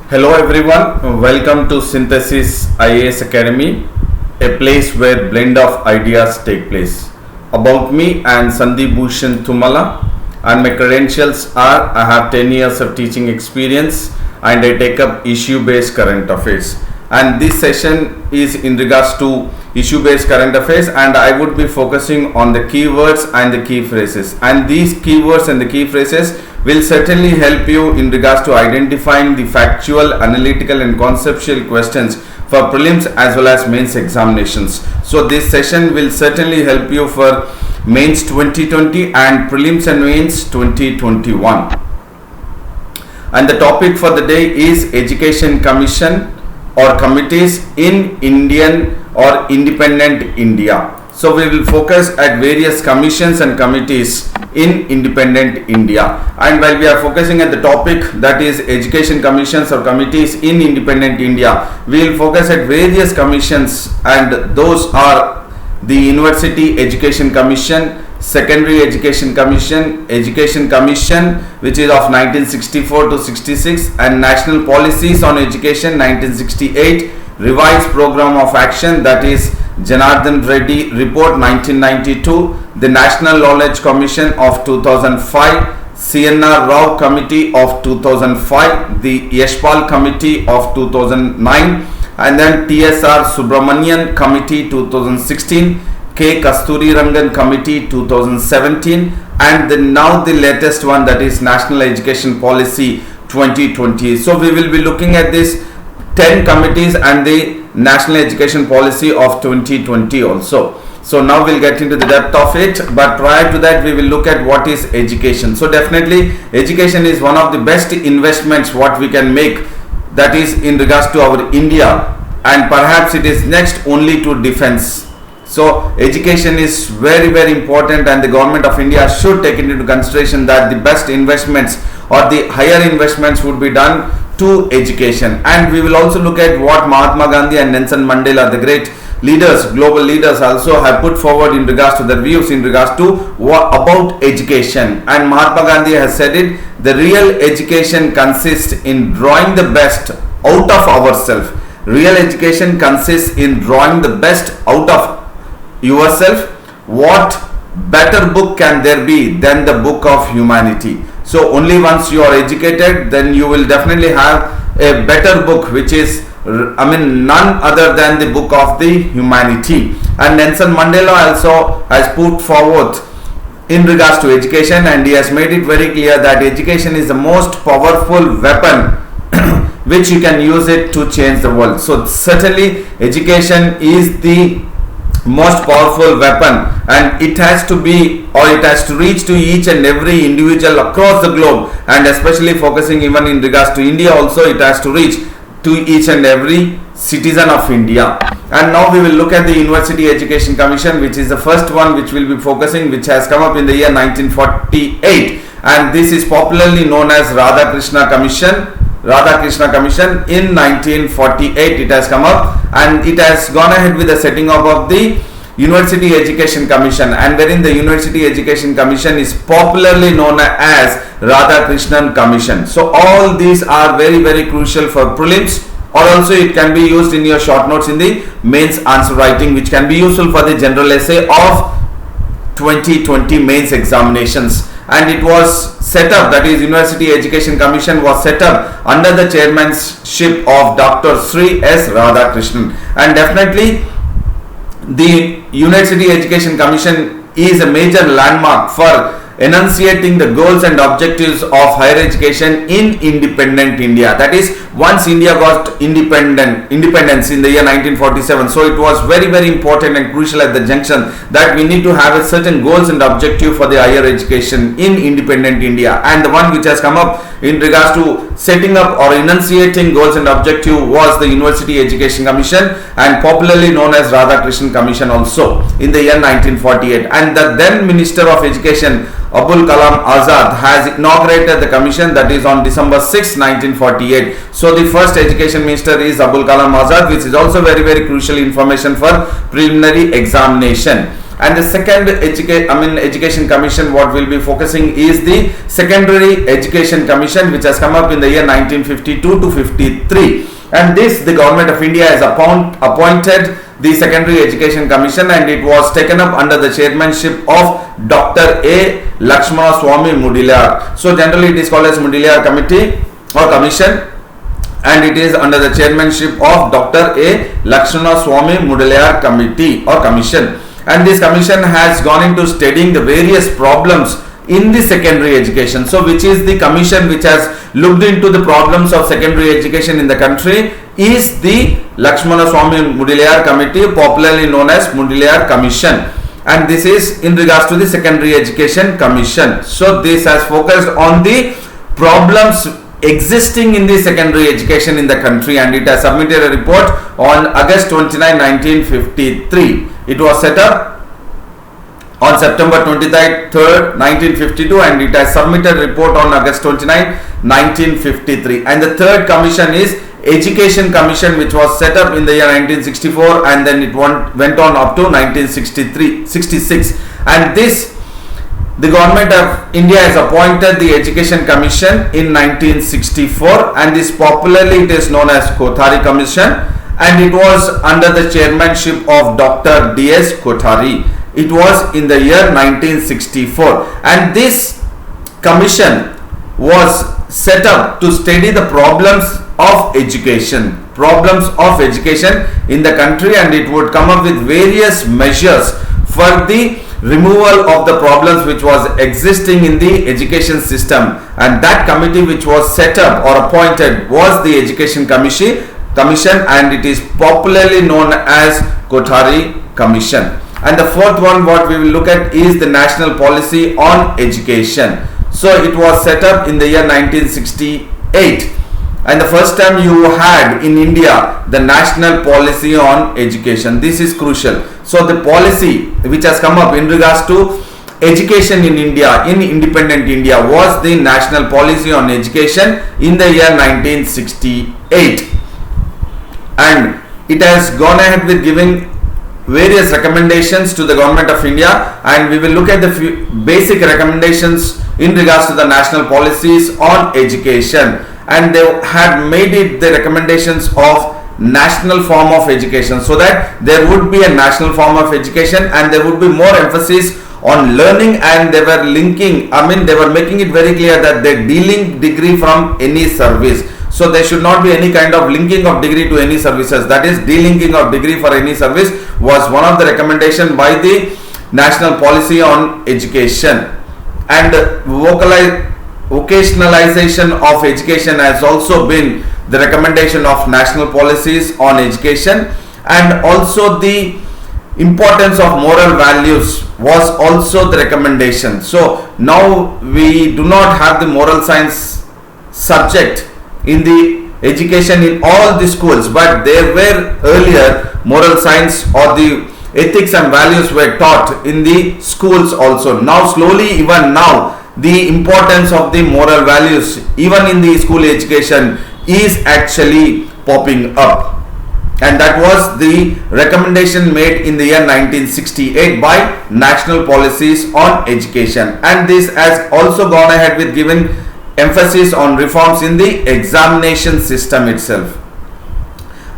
Hello everyone, welcome to Synthesis IAS Academy, a place where blend of ideas take place. About me, I am Sandeep Bhushan and my credentials are I have 10 years of teaching experience and I take up issue based current affairs. And this session is in regards to issue based current affairs, and I would be focusing on the keywords and the key phrases, and these keywords and the key phrases will certainly help you in regards to identifying the factual, analytical and conceptual questions for prelims as well as mains examinations. So this session will certainly help you for mains 2020 and prelims and mains 2021. And the topic for the day is Education Commission or committees in Indian or independent India. So we will focus at various commissions and committees in independent India. And while we are focusing at the topic that is education commissions or committees in independent India, we will focus at various commissions, and those are the University Education Commission, Secondary Education Commission which is of 1964 to 66, and National Policies on Education 1968, Revised Program of Action that is Janardhan Reddy Report 1992, the National Knowledge Commission of 2005, CNR Rao Committee of 2005, the Yashpal Committee of 2009, and then TSR Subramanian Committee 2016, K. Kasturi Rangan Committee 2017, and now the latest one, that is National Education Policy 2020. So we will be looking at this 10 committees and the National Education Policy of 2020 also. So now we'll get into the depth of it, but prior to that we will look at what is education. So definitely education is one of the best investments what we can make, that is in regards to our India, and perhaps it is next only to defense. So education is very important, and the government of India should take it into consideration that the best investments or the higher investments would be done to education. And we will also look at what Mahatma Gandhi and Nelson Mandela, the great leaders, global leaders, also have put forward in regards to their views in regards to what about education. And Mahatma Gandhi has said it, the real education consists in drawing the best out of ourselves. Real education consists in drawing the best out of yourself. What better book can there be than the book of humanity? So only once you are educated, then you will definitely have a better book, which is none other than the book of the humanity. And Nelson Mandela also has put forward in regards to education, and he has made it very clear that education is the most powerful weapon which you can use it to change the world. So certainly education is the most powerful weapon, and it has to be, or it has to reach to each and every individual across the globe, and especially focusing even in regards to India also, it has to reach to each and every citizen of India. And now we will look at the University Education Commission, which is the first one which will be focusing, which has come up in the year 1948, and this is popularly known as Radhakrishna Commission. In 1948 it has come up, and it has gone ahead with the setting up of the University Education Commission, and wherein the University Education Commission is popularly known as Radhakrishnan Commission. So all these are very crucial for prelims, or also it can be used in your short notes in the mains answer writing, which can be useful for the general essay of 2020 mains examinations. And it was set up, that is University Education Commission was set up under the chairmanship of Dr. Sri S. Radhakrishnan, and definitely the University Education Commission is a major landmark for enunciating the goals and objectives of higher education in independent India. That is, once India got independence in the year 1947, so it was very important and crucial at the junction that we need to have a certain goals and objective for the higher education in independent India. And the one which has come up in regards to setting up or enunciating goals and objective was the University Education Commission, and popularly known as Radhakrishnan Commission also, in the year 1948. And the then Minister of Education Abul Kalam Azad has inaugurated the commission, that is on December 6, 1948. So the first education minister is Abul Kalam Azad, which is also very crucial information for preliminary examination. And the second education commission what we'll be focusing is the Secondary Education Commission, which has come up in the year 1952 to 53. And this, the government of India has appointed the Secondary Education Commission, and it was taken up under the chairmanship of Dr. A. Lakshmana Swamy Mudaliar. So generally it is called as Mudaliar Committee or Commission, and it is under the chairmanship of Dr. A. Lakshmana Swamy Mudaliar Committee or Commission. And this commission has gone into studying the various problems in the secondary education. So which is the commission which has looked into the problems of secondary education in the country is the Lakshmana Swamy Mudaliar Committee, popularly known as Mudaliar Commission. And this is in regards to the Secondary Education Commission. So this has focused on the problems existing in the secondary education in the country, and it has submitted a report on August 29, 1953. It was set up on September 23rd, 1952, and it has submitted a report on August 29, 1953. And the third commission is Education Commission, which was set up in the year 1964, and then it went on up to 1966. And this, the government of India has appointed the Education Commission in 1964, and this popularly it is known as Kothari Commission, and it was under the chairmanship of Dr. D.S. Kothari. It was in the year 1964, and this commission was set up to study the problems of education in the country, and it would come up with various measures for the removal of the problems which was existing in the education system. And that committee which was set up or appointed was the Education Commission, and it is popularly known as Kothari Commission. And the fourth one what we will look at is the National Policy on Education. So it was set up in the year 1968, and the first time you had in India the National Policy on Education. This is crucial. So the policy which has come up in regards to education in India, in independent India, was the National Policy on Education in the year 1968, and it has gone ahead with giving various recommendations to the government of India, and we will look at the few basic recommendations in regards to the national policies on education. And they had made it the recommendations of national form of education, so that there would be a national form of education and there would be more emphasis on learning, and they were linking, they were making it very clear that they de-link degree from any service. So there should not be any kind of linking of degree to any services. That is, de-linking of degree for any service was one of the recommendation by the National Policy on Education. And vocationalization of education has also been the recommendation of national policies on education, and also the importance of moral values was also the recommendation. So now we do not have the moral science subject in the education in all the schools, but there were earlier moral science or the ethics and values were taught in the schools also. Now slowly, even now, the importance of the moral values even in the school education is actually popping up, and that was the recommendation made in the year 1968 by National Policies on Education. And this has also gone ahead with giving emphasis on reforms in the examination system itself,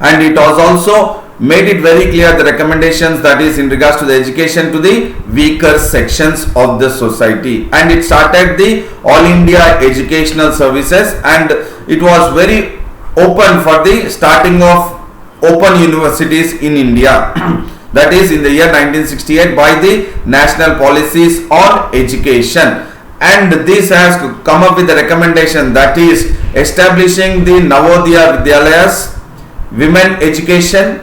and it was also made it very clear the recommendations that is in regards to the education to the weaker sections of the society. And it started the All India Educational Services, and it was very open for the starting of open universities in India. That is in the year 1968 by the National Policies on Education. And this has come up with a recommendation, that is establishing the Navodaya Vidyalayas, women education,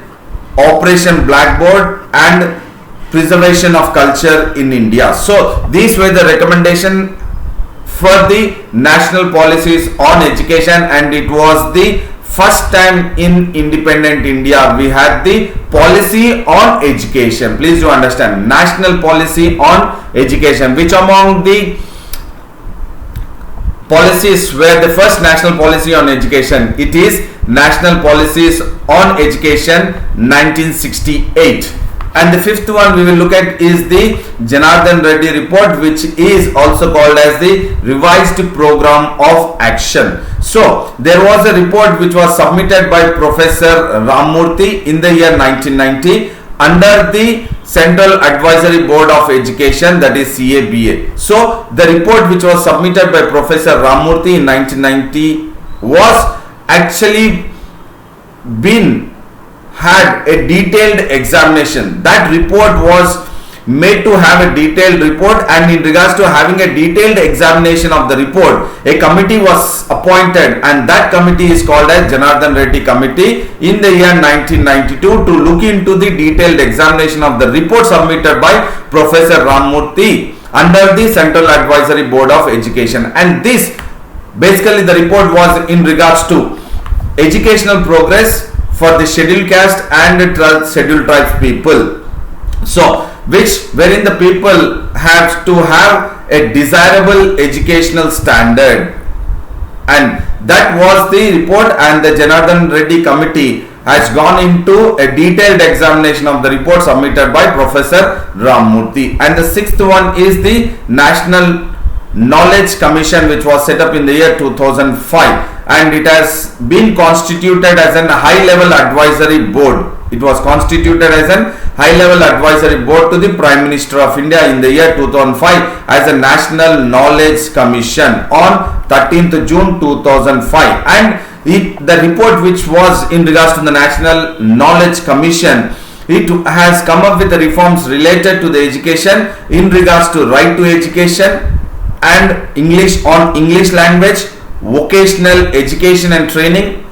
Operation Blackboard, and preservation of culture in India. So these were the recommendation for the national policies on education, and it was the first time in independent India we had the policy on education. Please do understand, national policy on education. Which among the policies were the first national policy on education? It is National Policies on Education 1968. And the fifth one we will look at is the Janardhan Reddy report, which is also called as the revised program of action. So there was a report which was submitted by Professor Ramurthy in the year 1990 under the Central Advisory Board of Education, that is CABA. So the report which was submitted by Professor Ramurthy in 1990 was actually had a detailed examination. That report was made to have a detailed report, and in regards to having a detailed examination of the report, a committee was appointed, and that committee is called as Janardhan Reddy Committee in the year 1992 to look into the detailed examination of the report submitted by Professor Ramurthy under the Central Advisory Board of Education. And this basically the report was in regards to educational progress for the scheduled caste and scheduled tribes people. So wherein the people have to have a desirable educational standard, and that was the report, and the Janardhan Reddy Committee has gone into a detailed examination of the report submitted by Professor Ramurthy. And the sixth one is the National Knowledge Commission, which was set up in the year 2005, and it has been constituted as a high level advisory board. It was constituted as a high level advisory board to the Prime Minister of India in the year 2005 as a National Knowledge Commission on 13th June 2005. And the report which was in regards to the National Knowledge Commission, it has come up with the reforms related to the education in regards to right to education and English language, vocational education and training.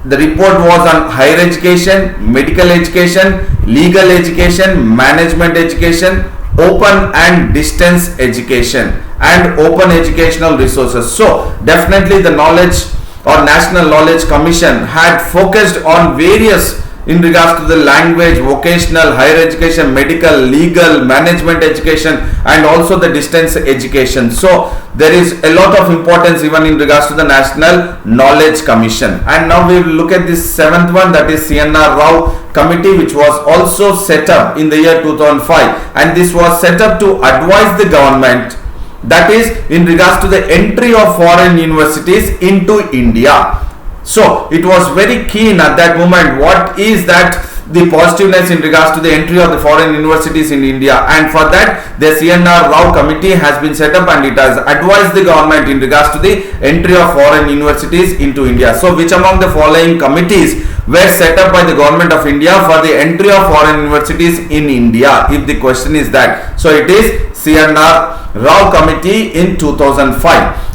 The report was on higher education, medical education, legal education, management education, open and distance education, and open educational resources. So definitely the knowledge or National Knowledge Commission had focused on various in regards to the language, vocational, higher education, medical, legal, management education, and also the distance education. So there is a lot of importance even in regards to the National Knowledge Commission. And now we will look at this seventh one, that is CNR Rao Committee, which was also set up in the year 2005, and this was set up to advise the government, that is in regards to the entry of foreign universities into India. So it was very keen at that moment what is that the positiveness in regards to the entry of the foreign universities in India, and for that the CNR Rao Committee has been set up, and it has advised the government in regards to the entry of foreign universities into India. So which among the following committees were set up by the government of India for the entry of foreign universities in India, if the question is that? So it is CNR Rao Committee in 2005.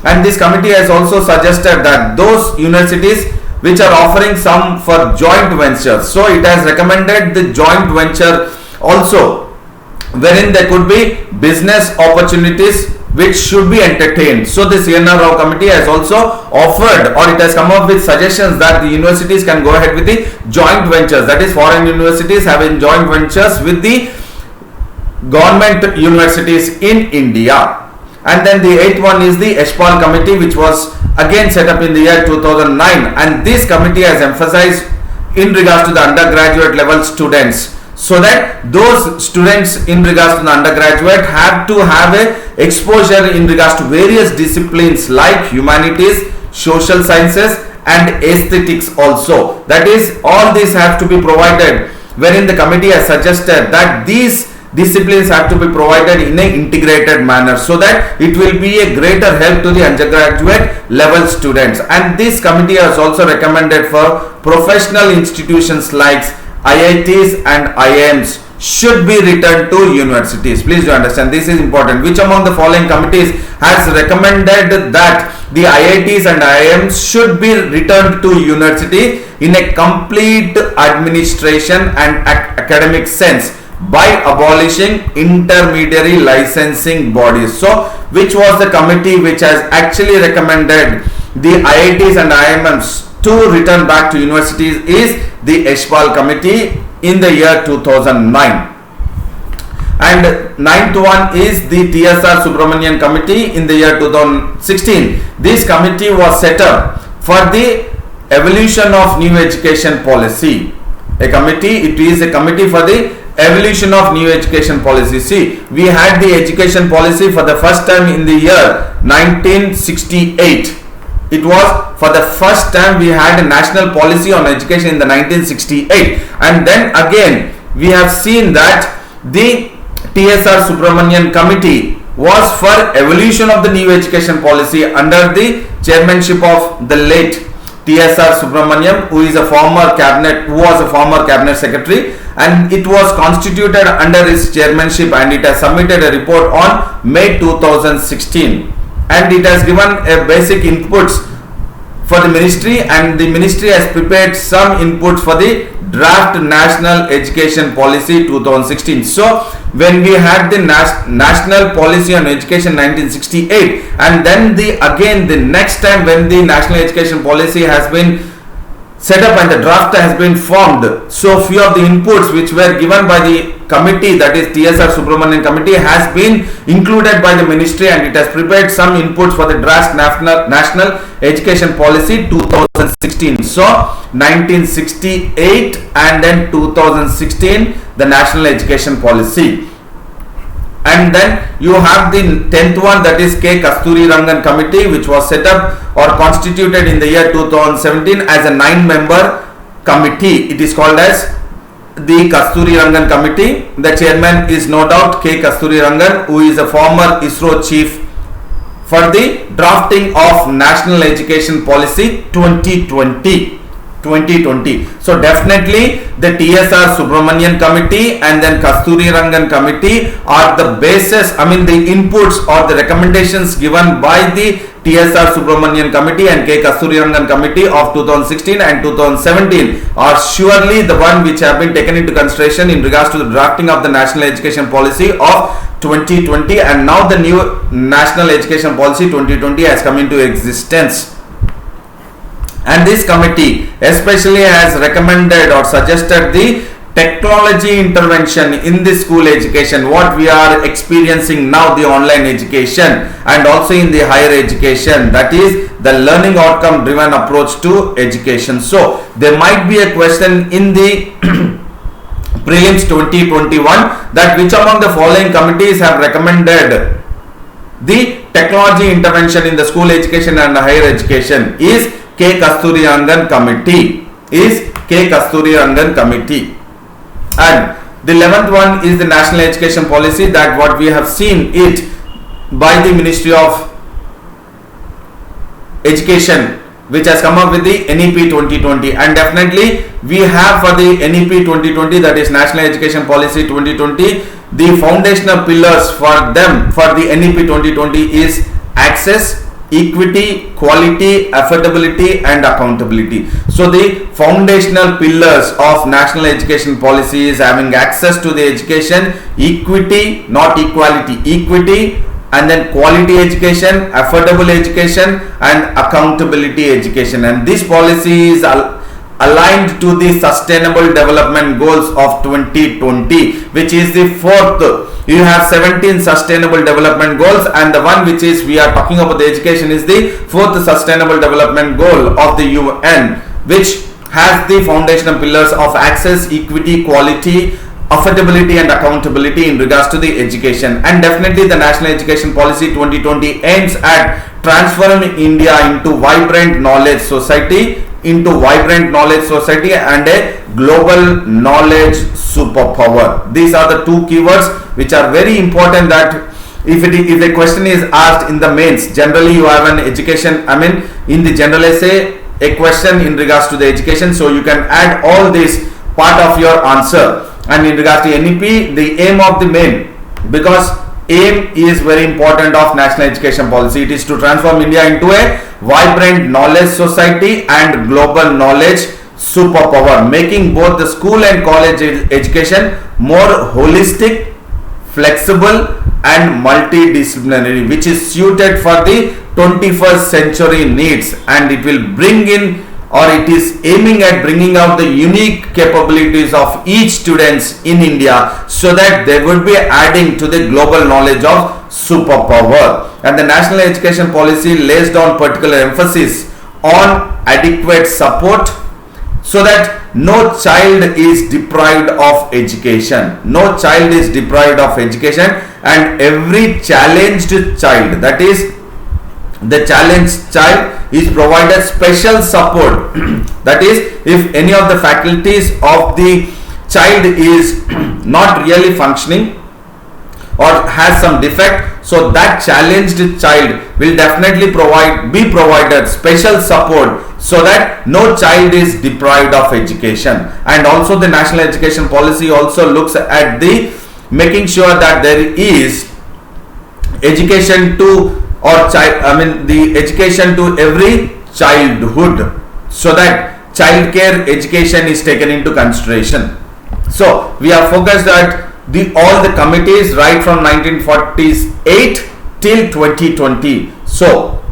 And this committee has also suggested that those universities which are offering some for joint ventures, so it has recommended the joint venture also, wherein there could be business opportunities which should be entertained. So the CNR Rao Committee has also offered, or it has come up with suggestions that the universities can go ahead with the joint ventures, that is foreign universities having joint ventures with the government universities in India. And then the eighth one is the Yashpal Committee, which was again set up in the year 2009, and this committee has emphasized in regards to the undergraduate level students, so that those students in regards to the undergraduate have to have a exposure in regards to various disciplines like humanities, social sciences, and aesthetics also. That is, all these have to be provided, wherein the committee has suggested that these disciplines have to be provided in an integrated manner, so that it will be a greater help to the undergraduate level students. And this committee has also recommended for professional institutions like IITs and IIMs should be returned to universities. Please do understand, this is important. Which among the following committees has recommended that the IITs and IIMs should be returned to university in a complete administration and academic sense by abolishing intermediary licensing bodies? So which was the committee which has actually recommended the IITs and IIMs to return back to universities is the Yashpal Committee in the year 2009. And ninth one is the TSR Subramanian Committee in the year 2016. This committee was set up for the evolution of new education policy. It is a committee for the Evolution of new education policy. See, we had the education policy for the first time in the year 1968. It was for the first time we had a national policy on education in the 1968, and then again we have seen that the TSR Subramanian committee was for evolution of the new education policy under the chairmanship of the late TSR Subramanian, who was a former cabinet secretary, and it was constituted under his chairmanship, and it has submitted a report on May 2016, and it has given a basic inputs for the ministry, and the ministry has prepared some inputs for the draft national education policy 2016. So when we had the national policy on education 1968, and then the next time when the national education policy has been set up and the draft has been formed, so few of the inputs which were given by the committee, that is TSR Subramanian committee, has been included by the ministry, and it has prepared some inputs for the draft national education policy 2016. So 1968 and then 2016 the national education policy. And then you have the 10th one, that is K. Kasturi Rangan committee, which was set up or constituted in the year 2017 as a 9-member committee. It is called as the Kasturi Rangan committee. The chairman is no doubt K. Kasturi Rangan, who is a former ISRO chief, for the drafting of national education policy 2020. So definitely the TSR Subramanian committee and then Kasturi Rangan committee are the basis, the inputs or the recommendations given by the TSR Subramanian committee and K. Kasturi Rangan committee of 2016 and 2017 are surely the one which have been taken into consideration in regards to the drafting of the national education policy of 2020, and now the new national education policy 2020 has come into existence. And this committee especially has recommended or suggested the technology intervention in the school education, what we are experiencing now, the online education, and also in the higher education, that is the learning outcome driven approach to education. So there might be a question in the prelims 2021 that which among the following committees have recommended the technology intervention in the school education and higher education. Is K. Kasturi Rangan committee. And the 11th one is the national education policy, that what we have seen it by the Ministry of Education, which has come up with the NEP 2020, and definitely we have for the NEP 2020, that is National Education Policy 2020, the foundational pillars for them for the NEP 2020 is access, equity, quality, affordability and accountability. So the foundational pillars of national education policy is having access to the education, equity, not equality, equity, and then quality education, affordable education and accountability education. And this policy is aligned to the sustainable development goals of 2020, which is the fourth. You have 17 sustainable development goals, and the one which is we are talking about the education is the fourth sustainable development goal of the UN, which has the foundational pillars of access, equity, quality, affordability and accountability in regards to the education. And definitely the National Education Policy 2020 aims at transforming India into vibrant knowledge society and a global knowledge superpower. These are the two keywords which are very important, that if the question is asked in the mains, generally you have an education, in the general essay, a question in regards to the education, so you can add all this part of your answer. And in regards to NEP, the aim of the main, because aim is very important of national education policy, it is to transform India into a vibrant knowledge society and global knowledge superpower, making both the school and college education more holistic, flexible and multidisciplinary, which is suited for the 21st century needs, and it will bring in, or it is aiming at bringing out the unique capabilities of each students in India, so that they would be adding to the global knowledge of superpower. And the national education policy lays down particular emphasis on adequate support, so that no child is deprived of education. No child is deprived of education, and every challenged child, that is the challenged child, is provided special support. That is, if any of the faculties of the child is not really functioning or has some defect, so that challenged child will definitely be provided special support, so that no child is deprived of education. And also the national education policy also looks at the making sure that there is education to the education to every childhood, so that child care education is taken into consideration. So we are focused at all the committees right from 1948 till 2020. So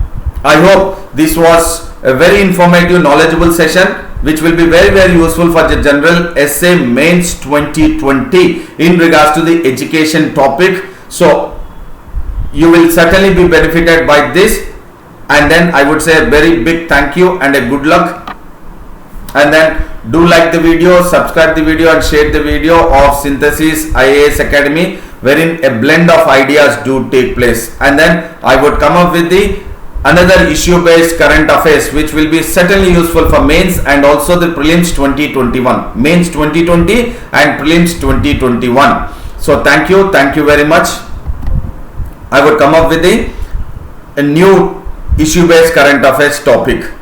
I hope this was a very informative, knowledgeable session which will be very, very useful for the general essay mains 2020 in regards to the education topic. So you will certainly be benefited by this, and then I would say a very big thank you and a good luck. And then do like the video, subscribe the video and share the video of Synthesis IAS Academy, wherein a blend of ideas do take place. And then I would come up with the another issue based current affairs which will be certainly useful for mains and also the prelims 2021, mains 2020 and prelims 2021. So thank you very much. I would come up with a new issue based current affairs topic.